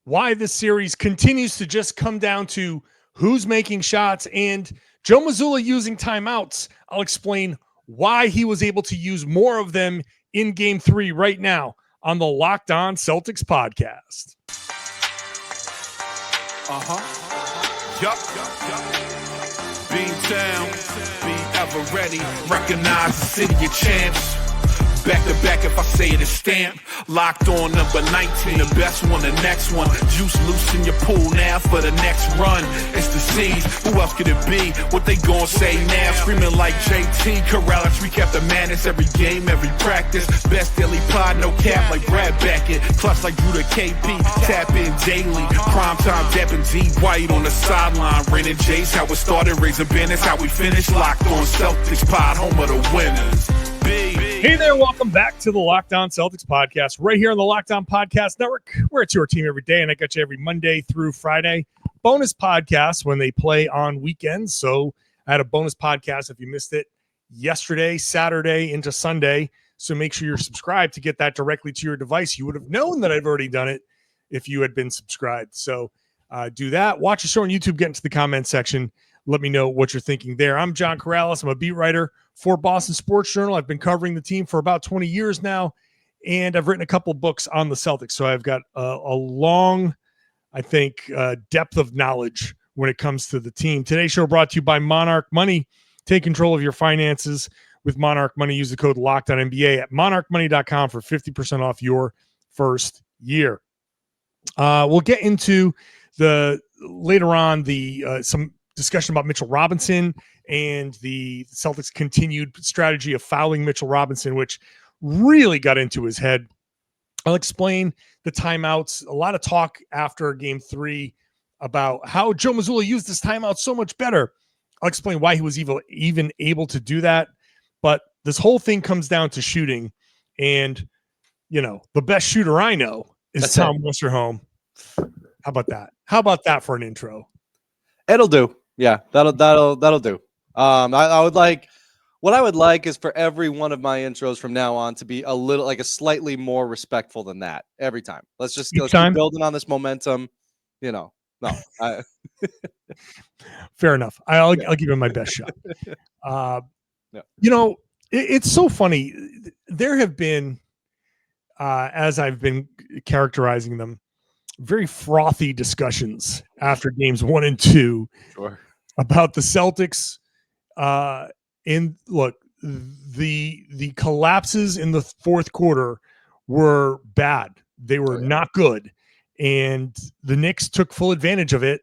why this series continues to just come down to who's making shots and Joe Mazzulla using timeouts. I'll explain why he was able to use more of them in Game 3 right now on the Locked On Celtics podcast. Yup. Beantown, be ever ready. Recognize the city of champs. Back to back, if I say it, it's stamped. Locked on number 19, the best one, the next one. Juice loose in your pool now for the next run. It's the C's, who else could it be? What they gon' say now? Screaming like JT, Karalis, recap the madness. Every game, every practice. Best daily pod, no cap like Brad Beckett. Clutch like Drew to KP, tap in daily. Prime time, dapping D White on the sideline. Raining Jace, how it started, raising banners, how we finished. Locked on Celtics pod, home of the winners. Hey there, welcome back to the Locked On Celtics podcast, right here on the Locked On Podcast Network. We're at your team every day, and I got you every Monday through Friday. Bonus podcasts when they play on weekends. So I had a bonus podcast if you missed it yesterday, Saturday into Sunday. So make sure you're subscribed to get that directly to your device. You would have known that I've already done it if you had been subscribed. So do that. Watch the show on YouTube. Get into the comment section. Let me know what you're thinking there. I'm John Karalis. I'm a beat writer for Boston Sports Journal. I've been covering the team for about 20 years now, and I've written a couple books on the Celtics. So I've got a long, I think, depth of knowledge when it comes to the team. Today's show brought to you by Monarch Money. Take control of your finances with Monarch Money. Use the code LOCKEDONNBA at monarchmoney.com for 50% off your first year. We'll get into later on some discussion about Mitchell Robinson and the Celtics' continued strategy of fouling Mitchell Robinson, which really got into his head. I'll explain the timeouts. A lot of talk after Game 3 about how Joe Mazzulla used this timeout so much better. I'll explain why he was even able to do that. But this whole thing comes down to shooting. And, the best shooter I know is Tom Westerholm. How about that? How about that for an intro? It'll do. Yeah, that'll do. I would like, what I would like is for every one of my intros from now on to be a slightly more respectful than that every time. Let's keep building on this momentum. No. Fair enough. I'll give him my best shot. It's so funny. There have been, as I've been characterizing them, very frothy discussions after games 1 and 2 about the Celtics. And look, the collapses in the fourth quarter were bad. They were not good. And the Knicks took full advantage of it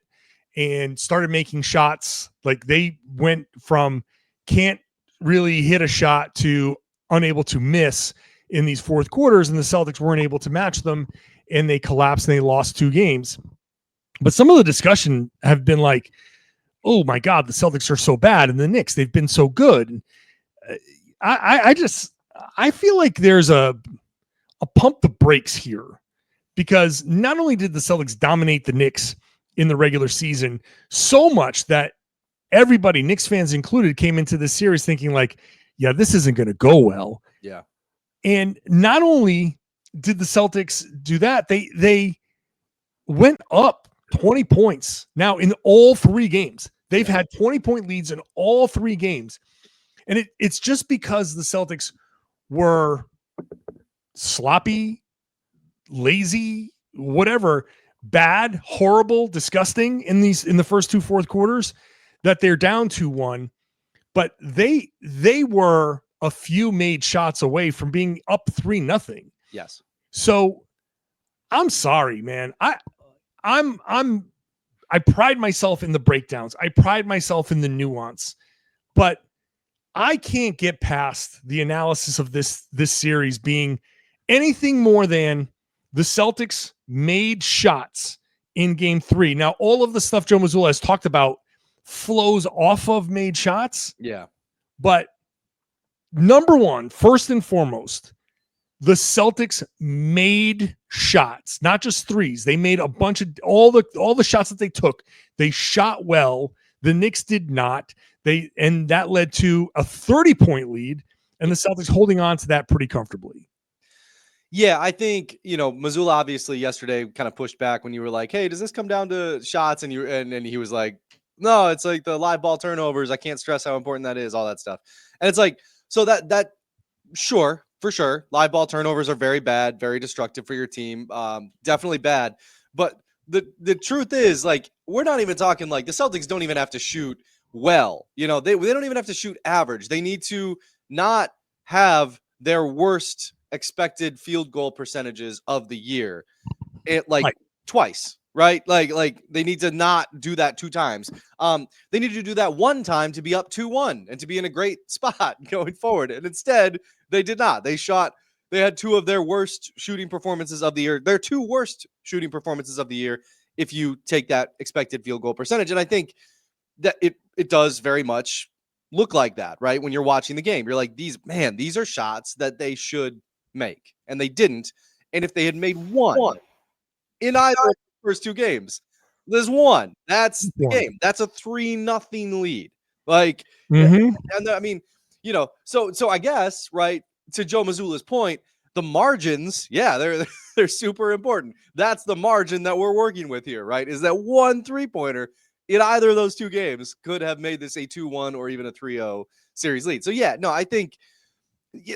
and started making shots. Like they went from can't really hit a shot to unable to miss in these fourth quarters. And the Celtics weren't able to match them. And they collapsed and they lost 2 games. But some of the discussion have been like, oh my God, the Celtics are so bad. And the Knicks, they've been so good. I feel like there's a pump the brakes here, because not only did the Celtics dominate the Knicks in the regular season so much that everybody, Knicks fans included, came into this series thinking like, yeah, this isn't going to go well. Yeah. And not only did the Celtics do that, they went up 20 points now in all 3 games. They've had 20-point leads in all 3 games. And it's just because the Celtics were sloppy, lazy, whatever, bad, horrible, disgusting in the first 2 fourth quarters that they're down 2-1. But they were a few made shots away from being up 3-0. Yes. So I'm sorry, man. I pride myself in the breakdowns. I pride myself in the nuance, but I can't get past the analysis of this series being anything more than the Celtics made shots in Game 3. Now, all of the stuff Joe Mazzulla has talked about flows off of made shots. Yeah. But number one, first and foremost, the Celtics made shots, not just threes. They made a bunch of all the shots that they took. They shot well. The Knicks did not. And that led to a 30-point lead, and the Celtics holding on to that pretty comfortably. Yeah, I think, Mazzulla obviously yesterday kind of pushed back when you were like, "Hey, does this come down to shots?" And he was like, "No, it's like the live ball turnovers. I can't stress how important that is, all that stuff." And it's like, so that sure, for sure, live ball turnovers are very bad, very destructive for your team. Definitely bad. But the truth is, like, we're not even talking like the Celtics don't even have to shoot well. They don't even have to shoot average. They need to not have their worst expected field goal percentages of the year Right. twice, right? Like they need to not do that 2 times. They need to do that 1 time to be up 2-1 and to be in a great spot going forward. And instead, they did not. They had 2 of their worst shooting performances of the year. Their 2 worst shooting performances of the year if you take that expected field goal percentage. And I think that it does very much look like that, right? When you're watching the game, you're like, these are shots that they should make, and they didn't. And if they had made one in either of the first 2 games, there's one. That's the game. That's a 3-0 lead. Like, Mm-hmm. and I mean, so I guess, right, to Joe Mazzulla's point, the margins, yeah, they're super important. That's the margin that we're working with here, right? Is that 1 3-pointer in either of those 2 games could have made this a 2-1 or even a 3-0 series lead. So yeah, no, I think,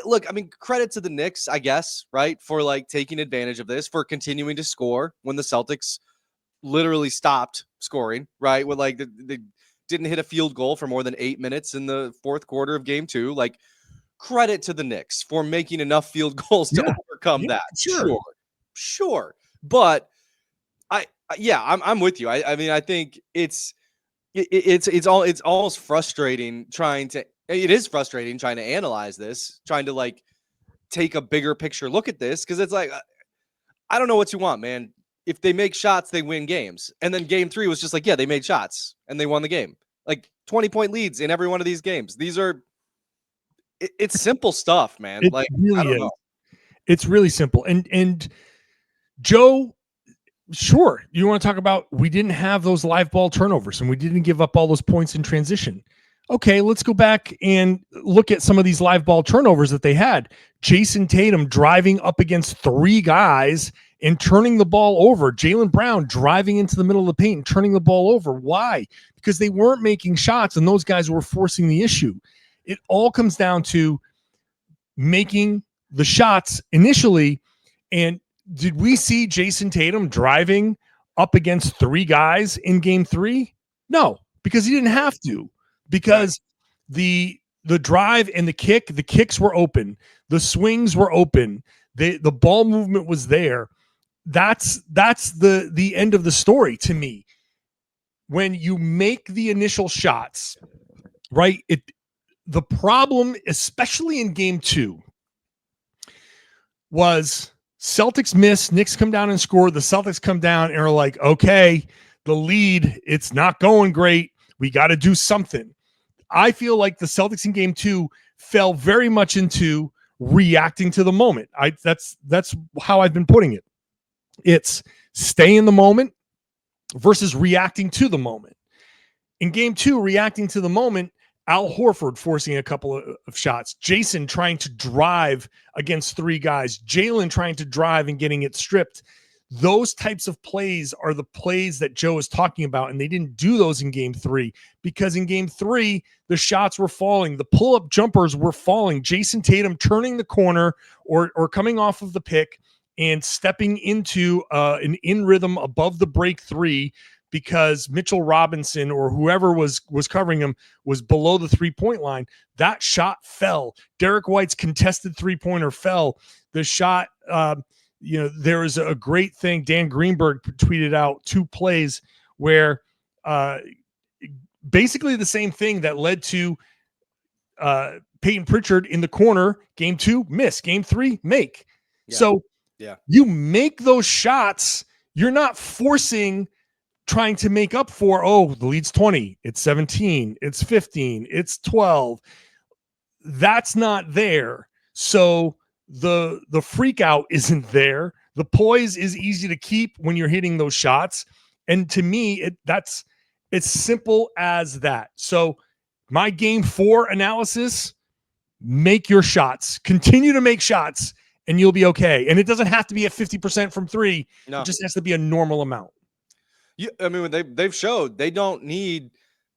look, I mean, credit to the Knicks, I guess, right, for like taking advantage of this, for continuing to score when the Celtics literally stopped scoring, right? With like they didn't hit a field goal for more than 8 minutes in the 4th quarter of game 2. Like, credit to the Knicks for making enough field goals to overcome that. Sure. But I'm with you. I mean, I think it's almost frustrating it is frustrating trying to analyze this, trying to like take a bigger picture look at this, because it's like, I don't know what you want, man. If they make shots, they win games. And then game 3 was just like, yeah, they made shots and they won the game. Like 20-point leads in every one of these games. It's simple stuff, man. It Like, really I don't is. know. It's really simple. And Joe, sure, you want to talk about, we didn't have those live ball turnovers and we didn't give up all those points in transition. Okay, let's go back and look at some of these live ball turnovers that they had. Jayson Tatum driving up against 3 guys and turning the ball over. Jaylen Brown driving into the middle of the paint and turning the ball over. Why? Because they weren't making shots and those guys were forcing the issue. It all comes down to making the shots initially. And did we see Jayson Tatum driving up against 3 guys in game 3? No, because he didn't have to. Because the drive and the kicks were open, the swings were open, the ball movement was there. That's the end of the story to me. When you make the initial shots, right? The problem, especially in game 2, was Celtics miss, Knicks come down and score. The Celtics come down and are like, okay, the lead, it's not going great. We got to do something. I feel like the Celtics in game 2 fell very much into reacting to the moment. That's how I've been putting it. It's stay in the moment versus reacting to the moment. In game 2, reacting to the moment, Al Horford forcing a couple of shots, Jayson trying to drive against 3 guys, Jaylen trying to drive and getting it stripped. Those types of plays are the plays that Joe is talking about, and they didn't do those in game 3, because in game 3, the shots were falling. The pull-up jumpers were falling. Jayson Tatum turning the corner or coming off of the pick and stepping into an in-rhythm above the break 3 because Mitchell Robinson or whoever was covering him was below the 3-point line. That shot fell. Derek White's contested 3-pointer fell. The shot, there was a great thing. Dan Greenberg tweeted out 2 plays where basically the same thing that led to Peyton Pritchard in the corner, game 2, miss, game 3, make. Yeah. So you make those shots. You're not trying to make up for, the lead's 20, it's 17, it's 15, it's 12. That's not there. So the freak out isn't there. The poise is easy to keep when you're hitting those shots. And to me, it's simple as that. So my game 4 analysis, make your shots, continue to make shots, and you'll be okay. And it doesn't have to be at 50% from three. No. It just has to be a normal amount. I mean, they've showed they don't need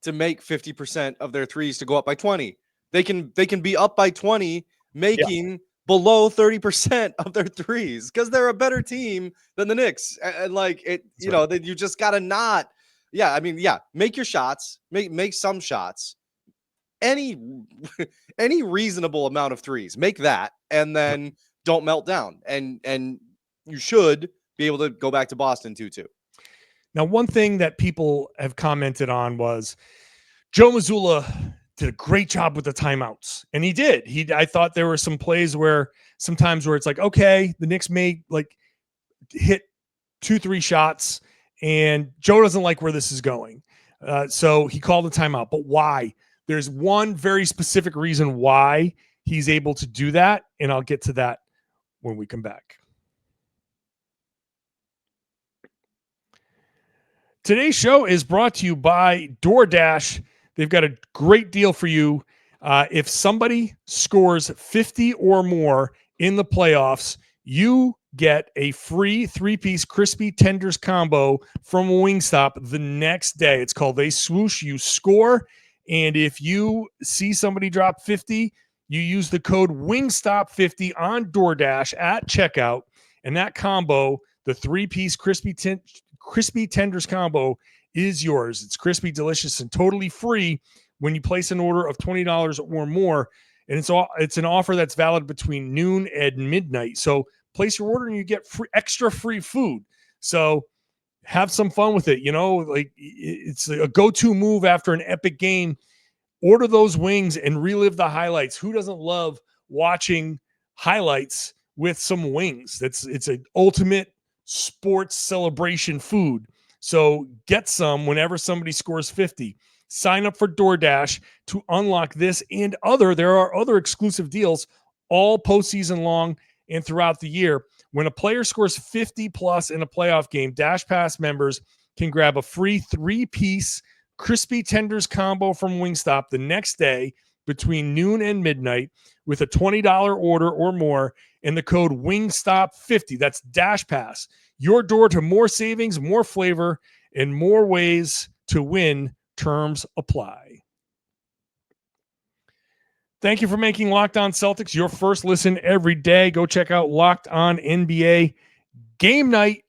to make 50% of their threes to go up by 20. They can be up by 20, making below 30% of their threes because they're a better team than the Knicks. And like it, you know, that you just gotta not. Yeah, I mean, make your shots, make some shots. Any reasonable amount of threes, make that, and then don't melt down. And you should be able to go back to Boston 2-2. Now, one thing that people have commented on was Joe Mazzulla did a great job with the timeouts. And he did. I thought there were some plays where sometimes where it's like, okay, the Knicks may like hit 2-3 shots and Joe doesn't like where this is going. So he called a timeout. But why? There's one very specific reason why he's able to do that. And I'll get to that when we come back. Today's show is brought to you by DoorDash. They've got a great deal for you. If somebody scores 50 or more in the playoffs, you get a free 3-piece crispy tenders combo from Wingstop the next day. It's called They Swoosh. You score, and if you see somebody drop 50, you use the code Wingstop50 on DoorDash at checkout, and that combo, the 3-piece crispy tenders combo, is yours. It's crispy, delicious, and totally free when you place an order of $20 or more. And it's an offer that's valid between noon and midnight. So place your order and you get extra free food. So have some fun with it. You know, like it's a go-to move after an epic game. Order those wings and relive the highlights. Who doesn't love watching highlights with some wings? It's an ultimate sports celebration food. So get some whenever somebody scores 50. Sign up for DoorDash to unlock this and there are other exclusive deals all postseason long and throughout the year. When a player scores 50 plus in a playoff game, Dash Pass members can grab a free 3-piece crispy tenders combo from Wingstop the next day between noon and midnight with a $20 order or more and the code Wingstop50. That's Dash Pass. Your door to more savings, more flavor, and more ways to win. Terms apply. Thank you for making Locked On Celtics your first listen every day. Go check out Locked On NBA Game Night,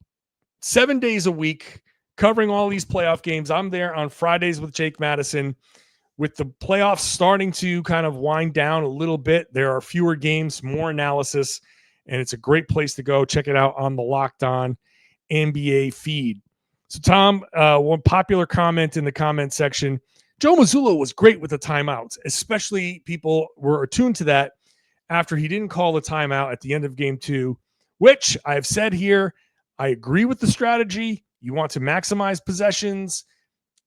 7 days a week, covering all these playoff games. I'm there on Fridays with Jake Madison. With the playoffs starting to kind of wind down a little bit, there are fewer games, more analysis, and it's a great place to go. Check it out on the Locked On NBA feed. So, Tom, one popular comment in the comment section, Joe Mazzulla was great with the timeouts, especially people were attuned to that after he didn't call the timeout at the end of game 2, which I've said here, I agree with the strategy. You want to maximize possessions.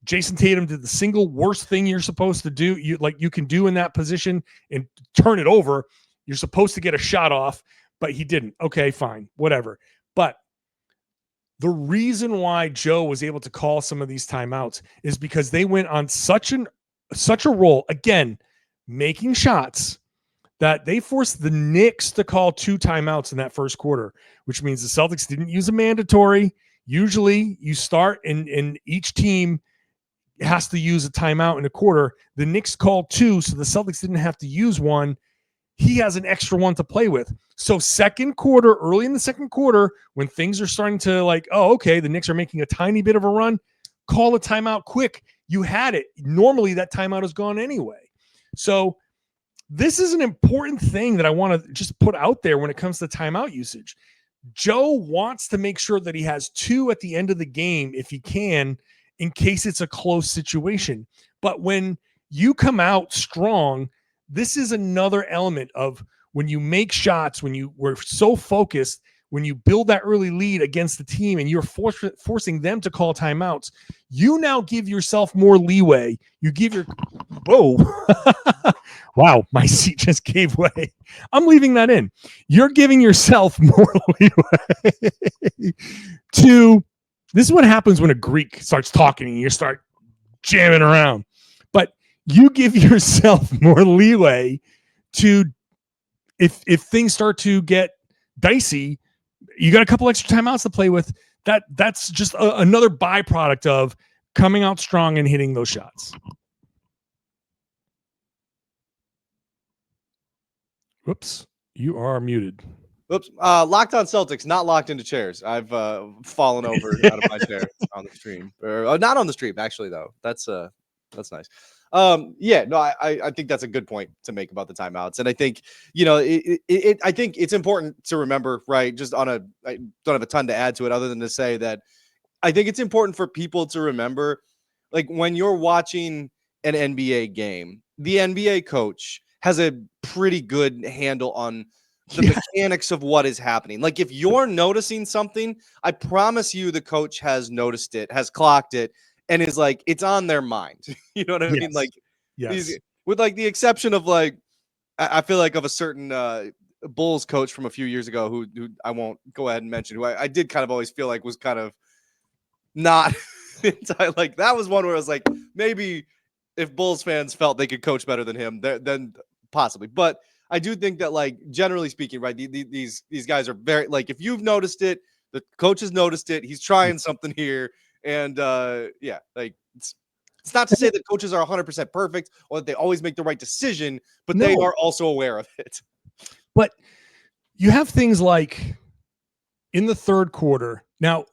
Jayson Tatum did the single worst thing you're supposed to do. You can do in that position and turn it over. You're supposed to get a shot off, but he didn't. Okay, fine, whatever. But the reason why Joe was able to call some of these timeouts is because they went on such a roll, again, making shots, that they forced the Knicks to call 2 timeouts in that first quarter, which means the Celtics didn't use a mandatory. Usually you start and each team has to use a timeout in a quarter. The Knicks called 2, so the Celtics didn't have to use one. He has an extra one to play with. So early in the second quarter, when things are starting to like, oh, okay, the Knicks are making a tiny bit of a run, call a timeout quick. You had it. Normally that timeout is gone anyway. So this is an important thing that I want to just put out there when it comes to timeout usage. Joe wants to make sure that he has 2 at the end of the game if he can, in case it's a close situation. But when you come out strong, this is another element of when you make shots, when you were so focused, when you build that early lead against the team and you're forcing them to call timeouts, you now give yourself more leeway. You give your wow, my seat just gave way. I'm leaving that in. You're giving yourself more leeway this is what happens when a Greek starts talking and you start jamming around. But you give yourself more leeway to if things start to get dicey. You got a couple extra timeouts to play with. That's just another byproduct of coming out strong and hitting those shots. Whoops, you are muted. Oops. Locked on Celtics, not locked into chairs. I've fallen over out of my chair on the stream, or not on the stream actually. Though that's nice. Yeah, no, I think that's a good point to make about the timeouts, and I think I think it's important to remember, right? Just I don't have a ton to add to it other than to say that I think it's important for people to remember, like when you're watching an NBA game, the NBA coach has a pretty good handle on the mechanics of what is happening. Like if you're noticing something, I promise you the coach has noticed it, has clocked it, and is like, it's on their mind. You know what I mean? Like, with like the exception of like, I feel like of a certain Bulls coach from a few years ago who I won't go ahead and mention, who I did kind of always feel like was kind of not like that was one where I was like, maybe if Bulls fans felt they could coach better than him, then possibly. But I do think that, like, generally speaking, right, these guys are very, like, if you've noticed it, the coach has noticed it, he's trying something here, and yeah, like it's not to say that coaches are 100% perfect or that they always make the right decision, but they are also aware of it. But you have things like in the third quarter. Now,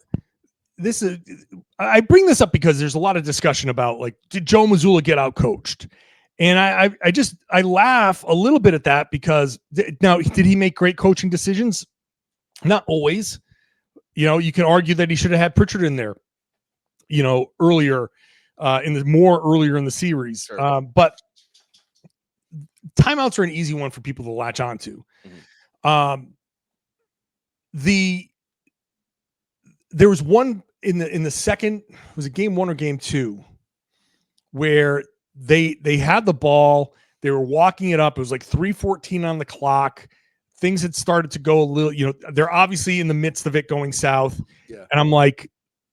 I bring this up because there's a lot of discussion about, like, did Joe Mazzulla get out coached? And I laugh a little bit at that because now, did he make great coaching decisions? Not always. You can argue that he should have had Pritchard in there, earlier earlier in the series. Sure. But timeouts are an easy one for people to latch onto. Mm-hmm. There was one in the second, was it game 1 or game 2, where they had the ball, they were walking it up. It was like 3:14 on the clock. Things had started to go a little, they're obviously in the midst of it going south. Yeah. And I'm like,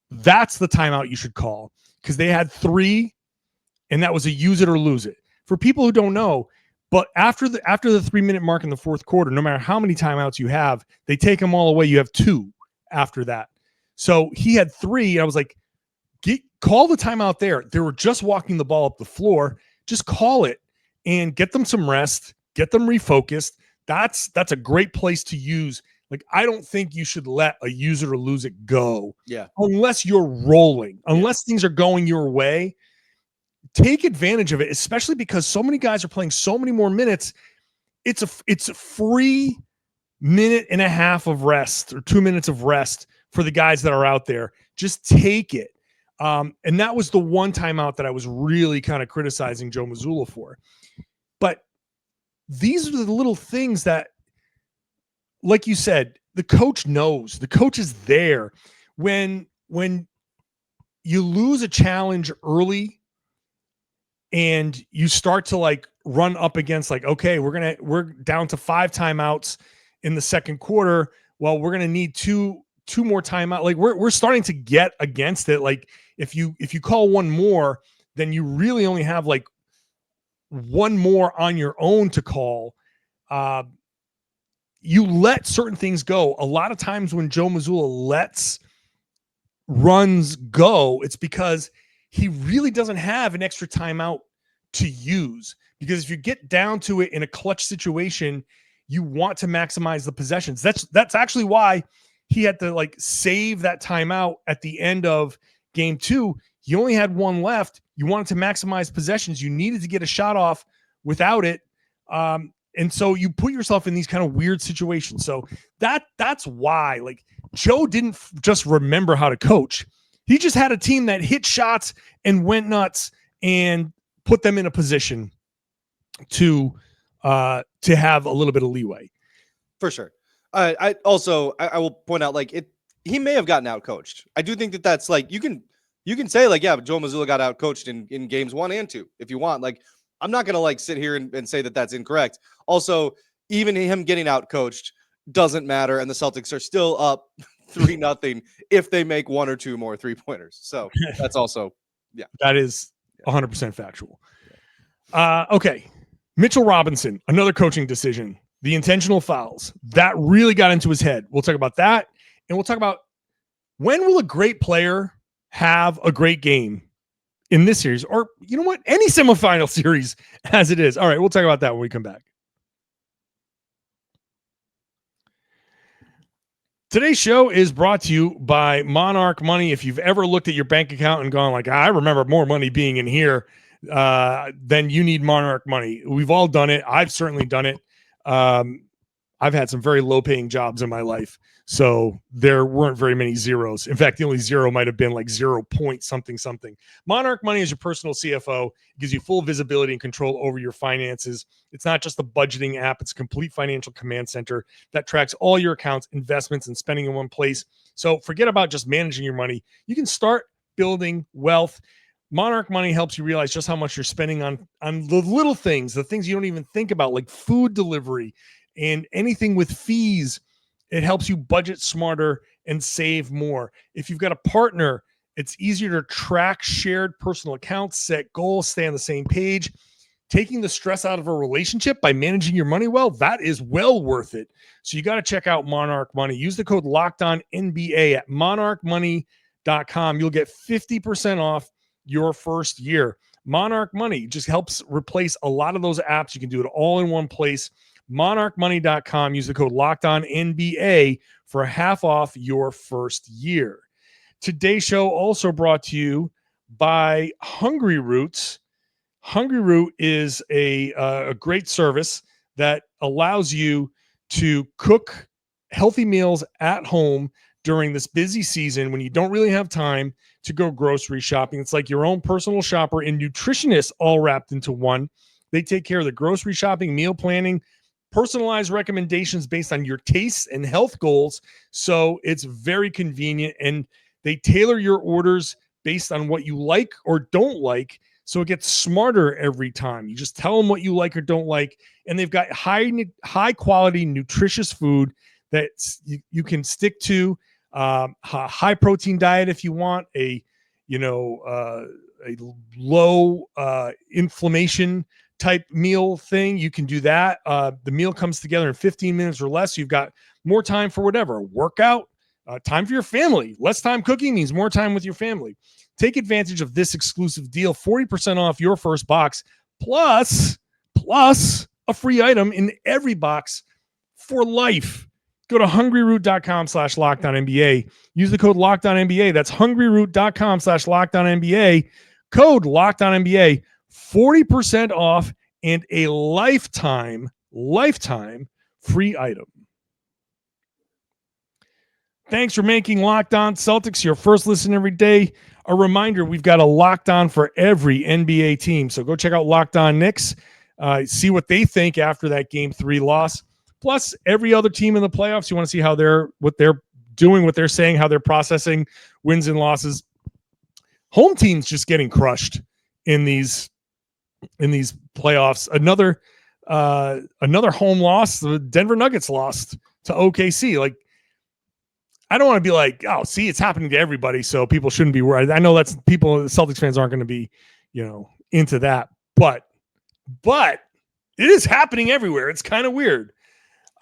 that's the timeout you should call, because they had 3, and that was a use it or lose it. For people who don't know, but after the 3-minute mark in the fourth quarter, no matter how many timeouts you have, they take them all away. You have 2 after that. So he had 3. I was like, call the timeout there. They were just walking the ball up the floor. Just call it and get them some rest, get them refocused. That's a great place to use. Like, I don't think you should let a use it or lose it go. Yeah. Unless you're rolling, unless things are going your way, take advantage of it, especially because so many guys are playing so many more minutes. It's a free minute and a half of rest or 2 minutes of rest for the guys that are out there. Just take it. And that was the one timeout that I was really kind of criticizing Joe Mazzulla for. But these are the little things that, like you said, the coach knows. The coach is there. When you lose a challenge early and you start to, like, run up against, like, okay, we're down to 5 timeouts in the second quarter. Well, we're gonna need two more timeout. Like, we're starting to get against it. Like, if you call one more, then you really only have like one more on your own to call. You let certain things go. A lot of times when Joe Mazzulla lets runs go, it's because he really doesn't have an extra timeout to use. Because if you get down to it in a clutch situation, you want to maximize the possessions. That's actually why he had to, like, save that timeout at the end of game 2. You only had 1 left. You wanted to maximize possessions. You needed to get a shot off without it. And so you put yourself in these kind of weird situations. So that's why, like, Joe didn't just remember how to coach. He just had a team that hit shots and went nuts and put them in a position to have a little bit of leeway. For sure. I will point out, like, he may have gotten out coached. I do think that's like, you can say, like, yeah, but Joe Mazzulla got out coached in games 1 and 2 if you want. Like, I'm not gonna, like, sit here and say that that's incorrect. Also, even him getting out coached doesn't matter, and the Celtics are still up 3-0 if they make 1 or 2 more 3-pointers. So that's also, yeah, that is 100% factual. Okay, Mitchell Robinson, another coaching decision the intentional fouls. That really got into his head. We'll talk about that. And we'll talk about when will a great player have a great game in this series, or you know what, any semifinal series as it is. All right, we'll talk about that when we come back. Today's show is brought to you by Monarch Money. If you've ever looked at your bank account and gone like, I remember more money being in here, then you need Monarch Money. We've all done it. I've certainly done it. I've had some very low paying jobs in my life, so there weren't very many zeros. In fact, the only zero might have been like 0 point something. Monarch Money is your personal CFO. It gives you full visibility and control over your finances. It's not just a budgeting app. It's a complete financial command center that tracks all your accounts, investments, and spending in one place. So forget about just managing your money. You can start building wealth. Monarch Money helps you realize just how much you're spending on the little things, the things you don't even think about, like food delivery and anything with fees. It helps you budget smarter and save more. If you've got a partner, it's easier to track shared personal accounts, set goals, stay on the same page. Taking the stress out of a relationship by managing your money well, that is well worth it. So you got to check out Monarch Money. Use the code LOCKEDONNBA at monarchmoney.com. You'll get 50% off your first year. Monarch Money just helps replace a lot of those apps. You can do it all in one place. monarchmoney.com. Use the code LOCKEDONNBA for half off your first year. Today's show also brought to you by Hungry Roots. Hungry Root is a great service that allows you to cook healthy meals at home during this busy season when you don't really have time to go grocery shopping. It's like your own personal shopper and nutritionist all wrapped into one. They take care of the grocery shopping, meal planning, personalized recommendations based on your tastes and health goals. So it's very convenient, and they tailor your orders based on what you like or don't like. So it gets smarter every time. You just tell them what you like or don't like. And they've got high quality, nutritious food that you can stick to. High protein diet if you want, a low inflammation type meal thing. You can do that. The meal comes together in 15 minutes or less. You've got more time for whatever, workout, time for your family. Less time cooking means more time with your family. Take advantage of this exclusive deal, 40% off your first box, plus a free item in every box for life. Go to hungryroot.com/LockedOnNBA. Use the code LockedOnNBA. That's hungryroot.com/LockedOnNBA. Code LockedOnNBA. 40% off and a lifetime free item. Thanks for making Locked On Celtics your first listen every day. A reminder, we've got a Locked On for every NBA team. So go check out Locked On Knicks, see what they think after that Game 3 loss. Plus, every other team in the playoffs, you want to see what they're doing, what they're saying, how they're processing wins and losses. Home teams just getting crushed in these playoffs. Another home loss. The Denver Nuggets lost to OKC. Like, I don't want to be like, oh, see, it's happening to everybody, so people shouldn't be worried. I know that's people, Celtics fans aren't going to be, into that, but it is happening everywhere. It's kind of weird.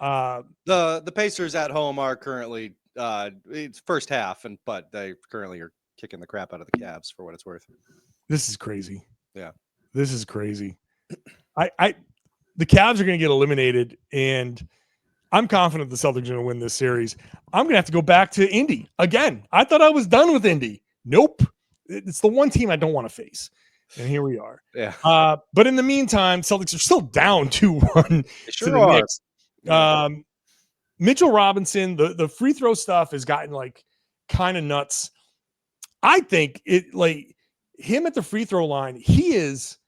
The Pacers at home are currently it's first half, but they currently are kicking the crap out of the Cavs for what it's worth. This is crazy. Yeah, this is crazy. The Cavs are going to get eliminated, and I'm confident the Celtics are going to win this series. I'm going to have to go back to Indy again. I thought I was done with Indy. Nope. It's the one team I don't want to face. And here we are. Yeah. But in the meantime, Celtics are still down 2-1 sure to the are. Knicks. Mitchell Robinson, the free throw stuff has gotten like kind of nuts. I think him at the free throw line, he is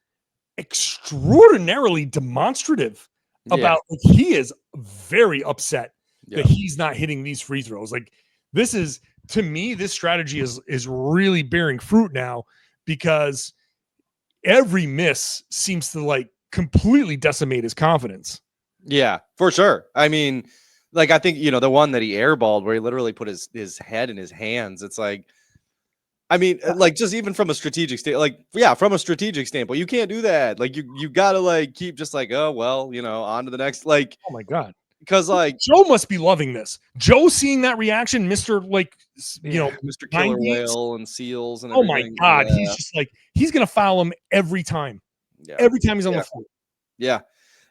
extraordinarily demonstrative about he is very upset that he's not hitting these free throws. Like, this is, to me, this strategy is really bearing fruit now, because every miss seems to like completely decimate his confidence. Yeah, for sure. I mean, I think, the one that he airballed where he literally put his head in his hands. It's like, I mean, like just even from a strategic from a strategic standpoint, you can't do that. Like you gotta like keep just like, oh well, on to the next. Like, Oh my God. because like Joe must be loving this. Joe seeing that reaction, Mr. Mr. Killer Whale and Seals and oh my everything. God. He's just like, he's gonna foul him every time. Yeah. Every time he's on the floor. Yeah.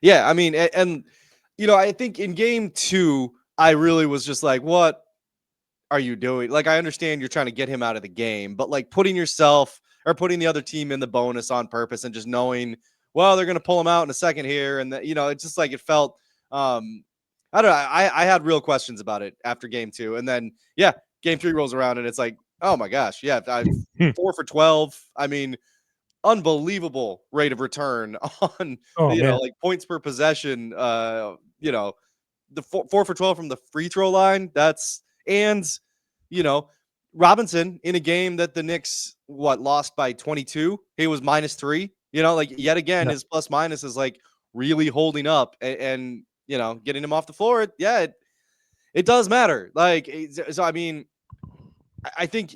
Yeah. I mean, and I think in game 2, I really was just like, what are you doing? Like, I understand you're trying to get him out of the game, but like putting yourself or putting the other team in the bonus on purpose and just knowing, well, they're going to pull him out in a second here. And it's just like, it felt, I don't know. I had real questions about it after game 2. And then, game 3 rolls around and it's like, oh my gosh. Yeah. 4 for 12. I mean, unbelievable rate of return on, like points per possession, the 4 for 12 from the free throw line. Robinson in a game that the Knicks lost by 22, he was -3, yet again, his plus minus is like really holding up and getting him off the floor. It does matter. Like, so, I mean, I think,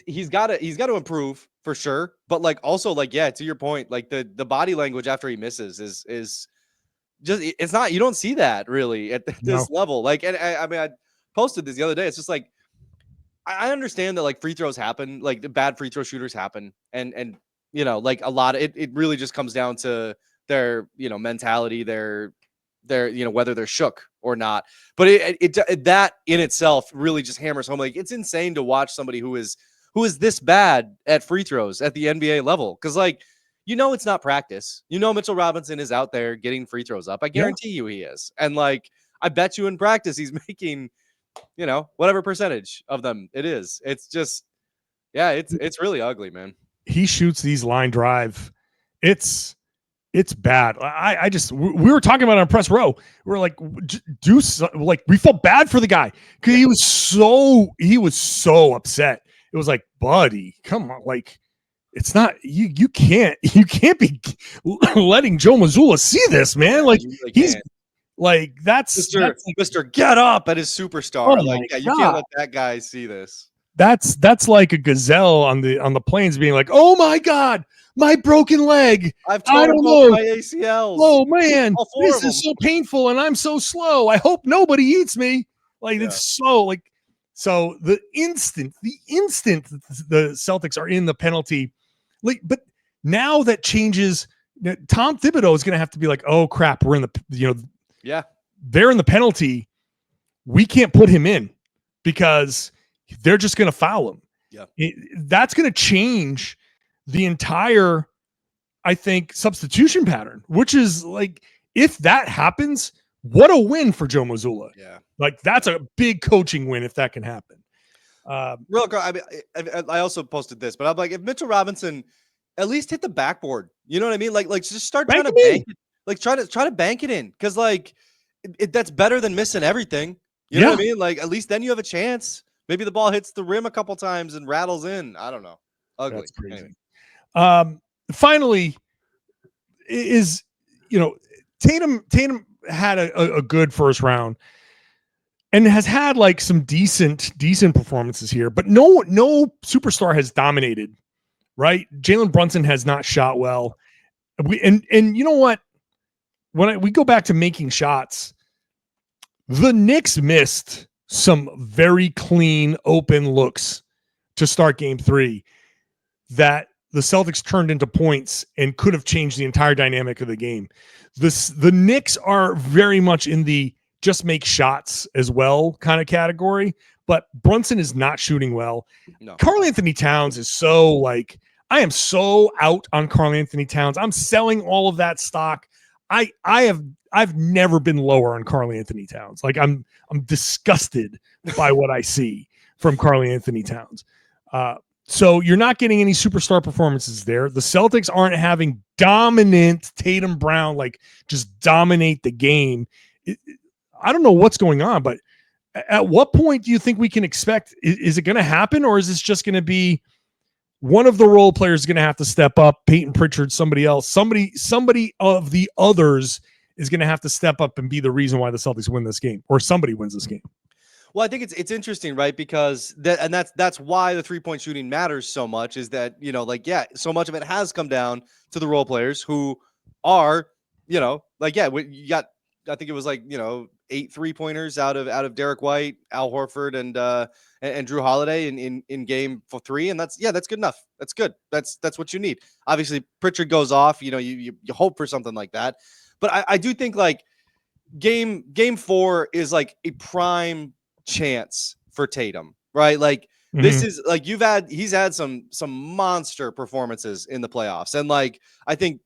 he's got to improve for sure. But like, also like, to your point, like the body language after he misses is just, it's not, you don't see that really at this level. Like, and I mean, I posted this the other day. It's just like, I understand that like free throws happen, like the bad free throw shooters happen. And like a lot of it really just comes down to their, mentality, their, whether they're shook or not. But it that in itself really just hammers home. Like, it's insane to watch somebody who is this bad at free throws at the NBA level. Cause like, it's not practice. Mitchell Robinson is out there getting free throws up. I guarantee you he is. And like, I bet you in practice, he's making, whatever percentage of them it is. It's just, it's really ugly, man. He shoots these line drive. It's bad. We were talking about it on press row. We were like, we felt bad for the guy because he was so upset. It was like, buddy, come on. Like, it's not, you can't be letting Joe Mazzulla see this, man. Like, he's like, that's Mr. Get Up at his superstar. You can't let that guy see this. That's like a gazelle on the plains being like, oh my God, my broken leg. I don't know my ACLs. Oh man, this is so painful and I'm so slow. I hope nobody eats me. Like, it's so like, so the instant the Celtics are in the penalty, like, but now that changes. Tom Thibodeau is going to have to be like, oh crap, we're in the, they're in the penalty. We can't put him in because they're just going to foul him. Yeah. That's going to change the entire, I think, substitution pattern, which is like, if that happens, what a win for Joe Mazzulla. Yeah. Like, that's a big coaching win if that can happen. Real quick, I mean, I also posted this, but I'm like, if Mitchell Robinson at least hit the backboard, you know what I mean? Like just start trying to bank it. Like, try to bank it in. Cause like that's better than missing everything. You know what I mean? Like, at least then you have a chance. Maybe the ball hits the rim a couple times and rattles in. I don't know. Ugly. That's crazy. Anyway. Finally is, Tatum had a good first round and has had like some decent performances here, but no superstar has dominated, right? Jalen Brunson has not shot well. And you know what? When we go back to making shots, the Knicks missed some very clean open looks to start game 3 that the Celtics turned into points and could have changed the entire dynamic of the game. The Knicks are very much in the just make shots as well kind of category, but Brunson is not shooting well. No. Karl Anthony Towns is so like, I am so out on Karl Anthony Towns. I'm selling all of that stock. I've never been lower on Karl Anthony Towns. Like, I'm disgusted by what I see from Karl Anthony Towns. So you're not getting any superstar performances there. The Celtics aren't having dominant Tatum Brown, like just dominate the game. I don't know what's going on, but at what point do you think we can expect? Is it going to happen, or is this just going to be one of the role players going to have to step up? Peyton Pritchard, somebody else, somebody of the others is going to have to step up and be the reason why the Celtics win this game, or somebody wins this game. Well, I think it's interesting, right? Because that's why the 3-point shooting matters so much. Is that so much of it has come down to the role players who are you got, I think it was 8 3-pointers out of Derek White, Al Horford, and Drew Holiday in game 3, and that's good enough. That's good. That's what you need. Obviously, Pritchard goes off. You hope for something like that, but I do think game 4 is like a prime chance for Tatum, right? This is he's had some monster performances in the playoffs, and I think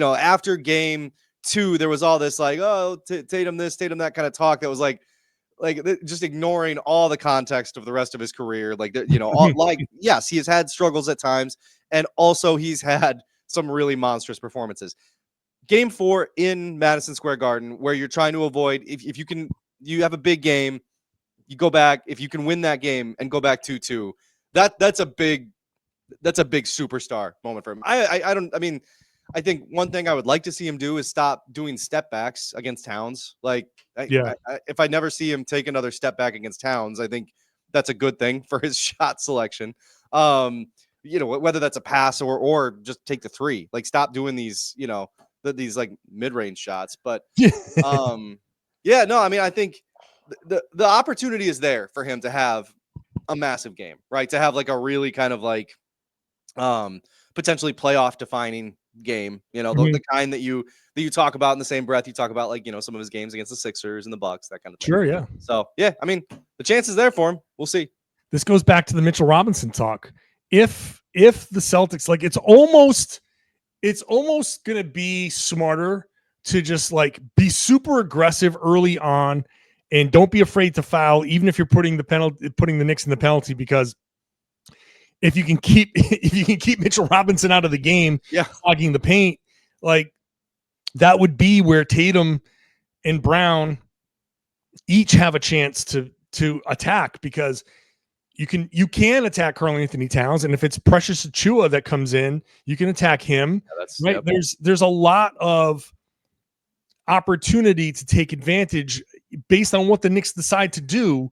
after game 2 there was all this Tatum this, Tatum that kind of talk that was just ignoring all the context of the rest of his career. Yes, he has had struggles at times, and also he's had some really monstrous performances. Game 4 in Madison Square Garden, where you're trying to avoid, if you have a big game, you go back, if you can win that game and go back 2-2, that's a big superstar moment for him. I think one thing I would like to see him do is stop doing step backs against Towns. If I never see him take another step back against Towns, I think that's a good thing for his shot selection. Whether that's a pass or just take the 3, stop doing these, these mid-range shots. But I think the opportunity is there for him to have a massive game, right? To have a really kind of potentially playoff defining game, the kind that you talk about in the same breath. You talk about some of his games against the Sixers and the Bucks, that kind of thing. Sure. Yeah. So the chance is there for him. We'll see. This goes back to the Mitchell Robinson talk. If the Celtics, it's almost going to be smarter to just be super aggressive early on and don't be afraid to foul, even if you're putting the Knicks in the penalty, because if you can keep Mitchell Robinson out of the game, clogging the paint, that would be where Tatum and Brown each have a chance to attack, because you can attack Karl-Anthony Towns, and if it's Precious Achiuwa that comes in, you can attack him. Right? Yep. There's a lot of opportunity to take advantage based on what the Knicks decide to do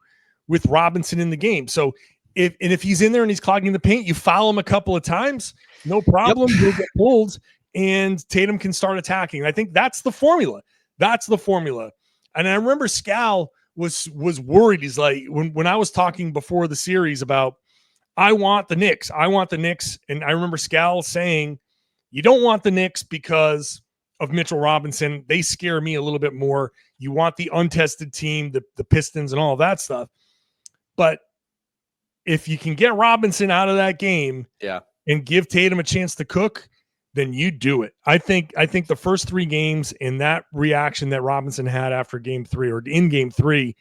with Robinson in the game. So if he's in there and he's clogging the paint, you foul him a couple of times, no problem. You'll get pulled, and Tatum can start attacking. I think that's the formula. And I remember Scal was worried. He's like, when I was talking before the series about, I want the Knicks. And I remember Scal saying, you don't want the Knicks because of Mitchell Robinson. They scare me a little bit more. You want the untested team, the Pistons and all of that stuff. But if you can get Robinson out of that game and give Tatum a chance to cook, then you do it. I think the first 3 games and that reaction that Robinson had after game 3 or in game 3,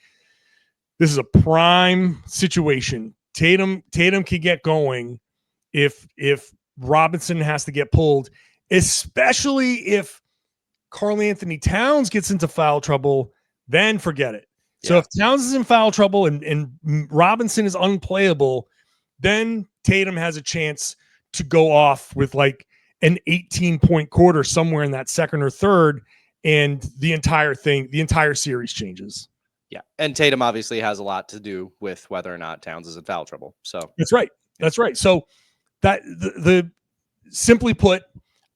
this is a prime situation. Tatum can get going if Robinson has to get pulled, especially if Karl-Anthony Towns gets into foul trouble, then forget it. So if Towns is in foul trouble and Robinson is unplayable, then Tatum has a chance to go off with an 18-point quarter somewhere in that second or third, and the entire series changes. Yeah, and Tatum obviously has a lot to do with whether or not Towns is in foul trouble. So that's right. So that the simply put,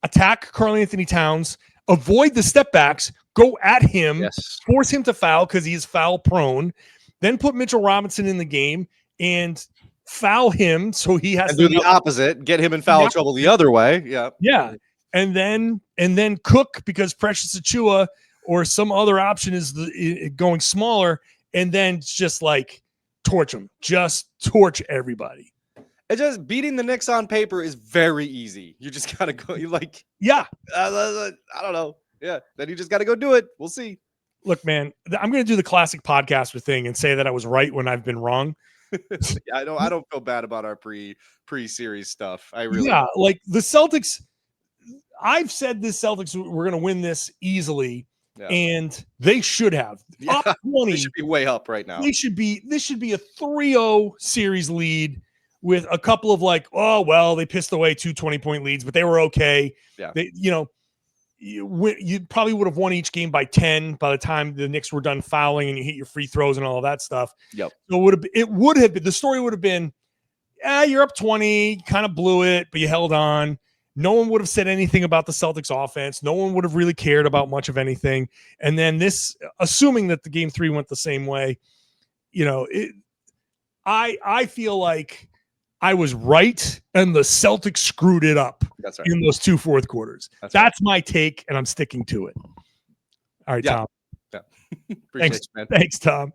attack Karl-Anthony Towns, avoid the step backs, go at him, force him to foul because he's foul prone, then put Mitchell Robinson in the game and foul him so he has to do the opposite, get him in foul trouble the other way. Yeah. And then cook because Precious Achiuwa or some other option is going smaller, and then just torch them. Just torch everybody. It just beating the Knicks on paper is very easy. You just gotta go. I don't know. Yeah, then you just gotta go do it. We'll see. Look, man, I'm gonna do the classic podcaster thing and say that I was right when I've been wrong. I don't feel bad about our pre-series stuff. I really the Celtics. I've said this Celtics were gonna win this easily, and they should have. Up 20. They should be way up right now. This should be a 3-0 series lead with a couple of they pissed away 2 20-point leads, but they were okay. Yeah. you probably would have won each game by 10 by the time the Knicks were done fouling and you hit your free throws and all of that stuff. Yep. So the story would have been, you're up 20, kind of blew it, but you held on. No one would have said anything about the Celtics offense. No one would have really cared about much of anything. And then this, assuming that the game 3 went the same way, I feel like I was right, and the Celtics screwed it up. That's right. In those 2 fourth quarters. That's my take, and I'm sticking to it. All right, Tom. Yeah. Thanks, Tom.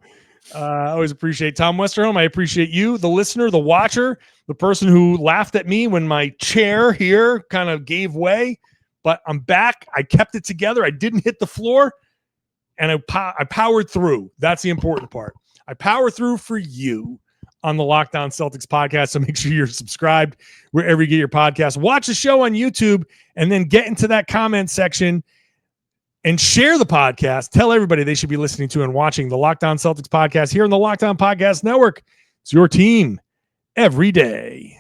I always appreciate Tom Westerholm. I appreciate you, the listener, the watcher, the person who laughed at me when my chair here kind of gave way. But I'm back. I kept it together. I didn't hit the floor, and I powered through. That's the important part. I powered through for you on the Locked On Celtics podcast. So make sure you're subscribed wherever you get your podcast. Watch the show on YouTube and then get into that comment section and share the podcast. Tell everybody they should be listening to and watching the Locked On Celtics podcast here on the Locked On Podcast Network. It's your team every day.